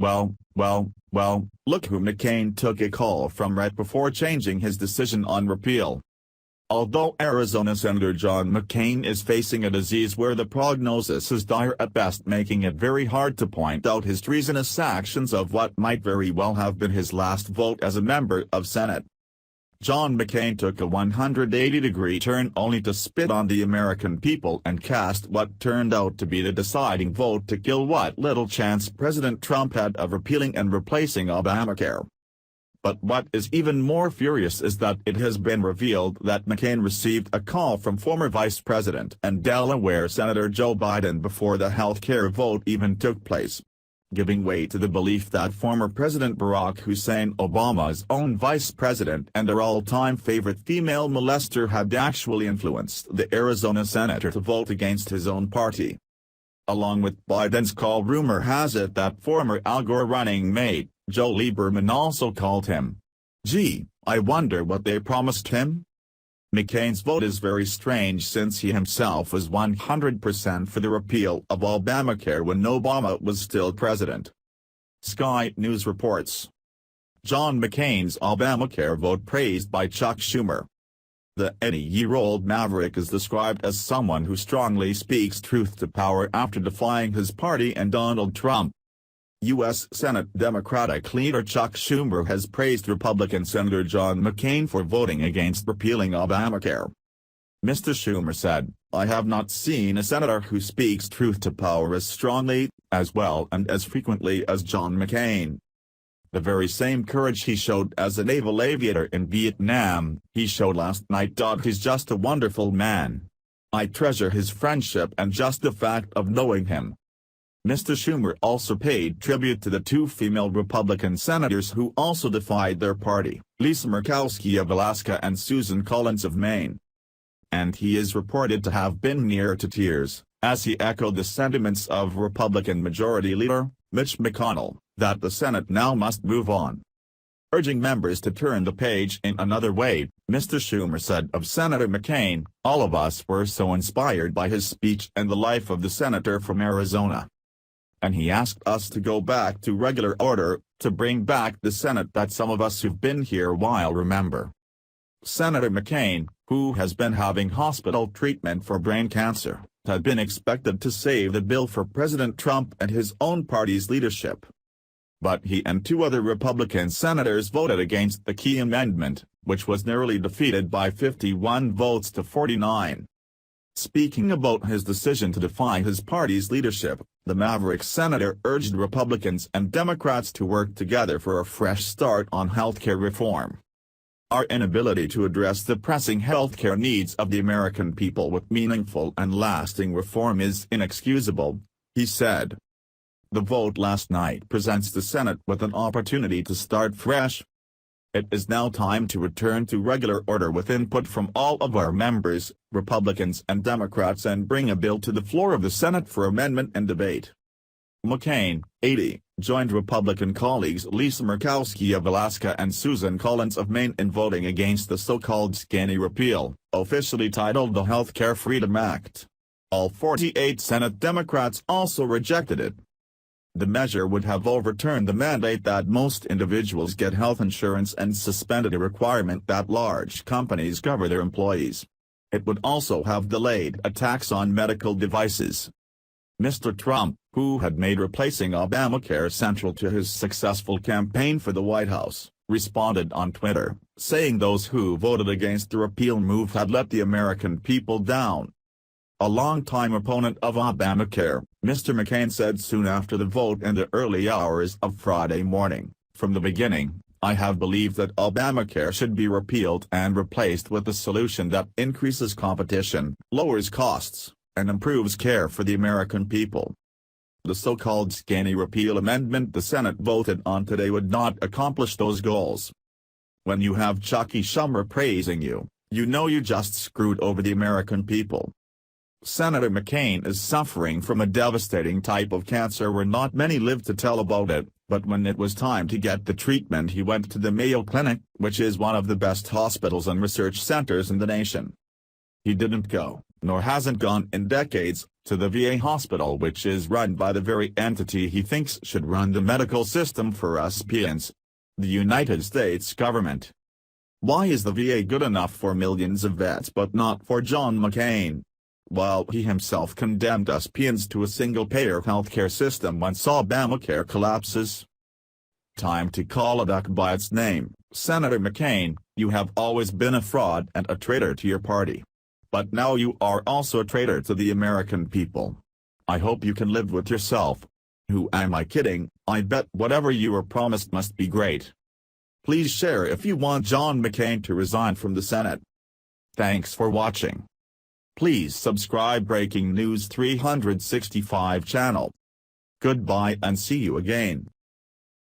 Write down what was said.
Well, look who McCain took a call from right before changing his decision on repeal. Although Arizona Senator John McCain is facing a disease where the prognosis is dire at best, making it very hard to point out his treasonous actions of what might very well have been his last vote as a member of Senate. John McCain took a 180-degree turn only to spit on the American people and cast what turned out to be the deciding vote to kill what little chance President Trump had of repealing and replacing Obamacare. But what is even more furious is that it has been revealed that McCain received a call from former Vice President and Delaware Senator Joe Biden before the health care vote even took place, giving way to the belief that former President Barack Hussein Obama's own vice president and their all-time favorite female molester had actually influenced the Arizona senator to vote against his own party. Along with Biden's call, rumor has it that former Al Gore running mate, Joe Lieberman, also called him. Gee, I wonder what they promised him? McCain's vote is very strange since he himself was 100% for the repeal of Obamacare when Obama was still president. Sky News reports. John McCain's Obamacare vote praised by Chuck Schumer. The 80-year-old maverick is described as someone who strongly speaks truth to power after defying his party and Donald Trump. U.S. Senate Democratic leader Chuck Schumer has praised Republican Senator John McCain for voting against repealing Obamacare. Mr. Schumer said, "I have not seen a senator who speaks truth to power as strongly, as well and as frequently as John McCain. The very same courage he showed as a naval aviator in Vietnam, he showed last night. He's just a wonderful man. I treasure his friendship and just the fact of knowing him." Mr. Schumer also paid tribute to the two female Republican senators who also defied their party, Lisa Murkowski of Alaska and Susan Collins of Maine. And he is reported to have been near to tears, as he echoed the sentiments of Republican Majority Leader, Mitch McConnell, that the Senate now must move on. Urging members to turn the page in another way, Mr. Schumer said of Senator McCain, "All of us were so inspired by his speech and the life of the senator from Arizona. And he asked us to go back to regular order, to bring back the Senate that some of us who've been here a while remember." Senator McCain, who has been having hospital treatment for brain cancer, had been expected to save the bill for President Trump and his own party's leadership. But he and two other Republican senators voted against the key amendment, which was narrowly defeated by 51 votes to 49. Speaking about his decision to defy his party's leadership, the maverick senator urged Republicans and Democrats to work together for a fresh start on healthcare reform. "Our inability to address the pressing healthcare needs of the American people with meaningful and lasting reform is inexcusable," he said. The vote last night presents the Senate with an opportunity to start fresh. "It is now time to return to regular order with input from all of our members, Republicans and Democrats, and bring a bill to the floor of the Senate for amendment and debate." McCain, 80, joined Republican colleagues Lisa Murkowski of Alaska and Susan Collins of Maine in voting against the so-called skinny repeal, officially titled the Health Care Freedom Act. All 48 Senate Democrats also rejected it. The measure would have overturned the mandate that most individuals get health insurance and suspended a requirement that large companies cover their employees. It would also have delayed a tax on medical devices. Mr. Trump, who had made replacing Obamacare central to his successful campaign for the White House, responded on Twitter, saying those who voted against the repeal move had let the American people down. A longtime opponent of Obamacare, Mr. McCain said soon after the vote in the early hours of Friday morning, "From the beginning, I have believed that Obamacare should be repealed and replaced with a solution that increases competition, lowers costs, and improves care for the American people." The so-called skinny repeal amendment the Senate voted on today would not accomplish those goals. When you have Chucky Schumer praising you, you know you just screwed over the American people. Senator McCain is suffering from a devastating type of cancer where not many live to tell about it, but when it was time to get the treatment he went to the Mayo Clinic, which is one of the best hospitals and research centers in the nation. He didn't go, nor hasn't gone in decades, to the VA hospital, which is run by the very entity he thinks should run the medical system for us peons. The United States government. Why is the VA good enough for millions of vets but not for John McCain? While he himself condemned us peons to a single-payer healthcare system once Obamacare collapses. Time to call a duck by its name. Senator McCain, you have always been a fraud and a traitor to your party. But now you are also a traitor to the American people. I hope you can live with yourself. Who am I kidding? I bet whatever you were promised must be great. Please share if you want John McCain to resign from the Senate. Thanks for watching. Please subscribe Breaking News 365 channel. Goodbye and see you again.